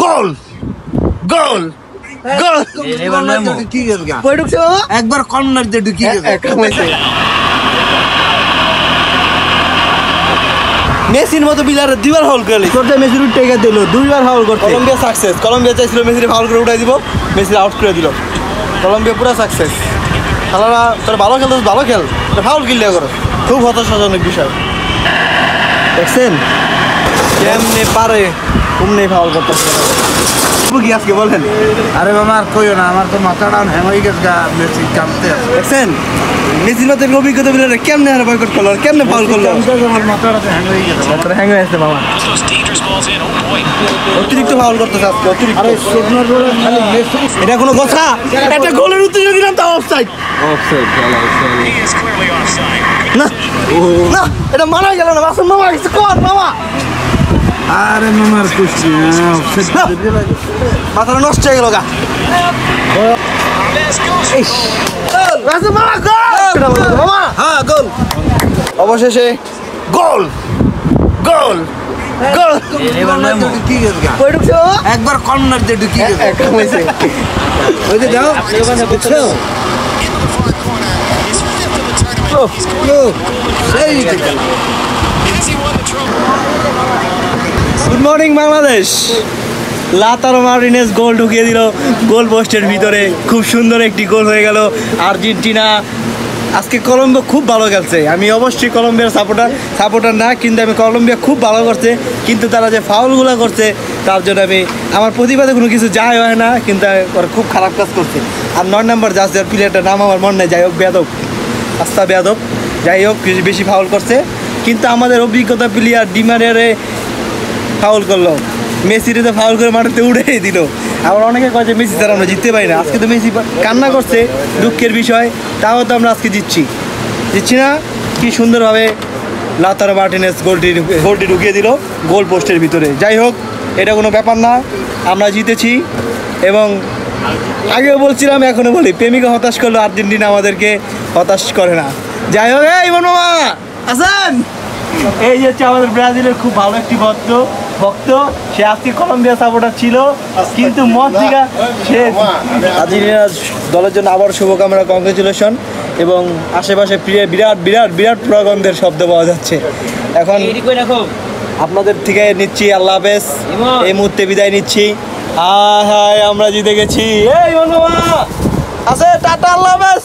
গোল গোল গোল একবার কর্নার দিয়ে ঢুকি মেসির মতো বিলার দুইবার ফাউল করে তোরটা মেসির উঠে দিল দুইবার ফাউল করতে কলম্বিয়া সাকসেস কলম্বিয়া চাইছিল মেসির ফাউল করে উঠাই দিব মেসি আউট করে দিল কলম্বিয়া পুরো সাকসেস খেলাটা তোর ভালো খেলতে ভালো খেল ফাউল কিনলে করো খুব হতাশাজনক বিষয় দেখছেন কেমনে পারে কুমনে ফাউল করতে কি আজকে বলেন আরে বাবা আর কইও না আমার তো মাথাটা হ্যাং হয়ে গেছে মেসি কামতে দেখছেন মেসির মতো অভিজ্ঞতা বিলে কেমনে আর বয়কট করলো কেমনে ফাউল করলো আমার মাথাটা হ্যাং হয়ে গেছে মাথাটা হ্যাং হয়ে আছে বাবা অতিরিক্ত ফাউল করতেছে আজকে অতিরিক্ত আরে সোনার বলে খালি মেসি এটা কোনো কথা এটা গোলের উত্তেজনা দিলাম তা অফসাইড না না এটা মানা গেল না বাসন মামা কিছু কর মামা আরে মামার কুস্তি মাথাটা নষ্ট হয়ে গেল গা হ্যাঁ গোল অবশেষে গোল গোল গোল একবার কর্নার দিয়ে ঢুকি good morning Bangladesh Lautaro Martinez goal ঢুকিয়ে দিল গোল পোস্টের ভিতরে খুব সুন্দর একটি গোল হয়ে গেল আর্জেন্টিনা আজকে কলম্বিয়া খুব ভালো খেলছে আমি অবশ্যই কলম্বিয়ার সাপোর্টার না কিন্তু আমি কলম্বিয়া খুব ভালো করছে কিন্তু তারা যে ফাউলগুলো করছে তার জন্য আমি আমার প্রতিবাদে কোনো কিছু যায় হয় না কিন্তু ওরা খুব খারাপ কাজ করছে আর 9 নম্বর জার্সির প্লেয়ারটার নাম আমার মনে নেই যাই হোক বেয়াদব আস্তা বেয়াদব যাই হোক বেশি ফাউল করছে কিন্তু আমাদের অভিজ্ঞতা প্লেয়ার ডিমারিয়ারে ফাউল করলো মেসিরে তো ফাউল করে মাঠে উড়েই দিল আবার অনেকে কয় যে মেসি তারা আমরা জিততে পারি না আজকে তো মেসি কান্না করছে দুঃখের বিষয় তাও তো আমরা আজকে জিতছি না কি সুন্দরভাবে লাউতারো মার্টিনেজ গোলটি ঢুকিয়ে দিল গোল পোস্টের ভিতরে যাই হোক এটা কোনো ব্যাপার না আমরা জিতেছি এবং আগেও বলছিলাম এখনও বলি প্রেমিকা হতাশ করলো আর্জেন্টিনা আমাদেরকে হতাশ করে না যাই হোক এই মামা আছেন এই যে হচ্ছে আমাদের ব্রাজিলের খুব ভালো একটি ভক্ত সে আজকে কলম্বিয়া সাপোর্টার ছিল কিন্তু মত দিঘা সে আর্জেন্টিনা দলের জন্য আবার শুভকামনা কংগ্রেচুলেশন এবং আশেপাশে বিরাট বিরাট বিরাট প্রগন্ধের শব্দ পাওয়া যাচ্ছে এখন আপনাদের থেকে নিচ্ছি আল্লাহ হাফেজ এই মুহূর্তে বিদায় নিচ্ছি হায় আমরা জিতে গেছি এই মামা আছে টাটা আল্লাহ হাফেজ।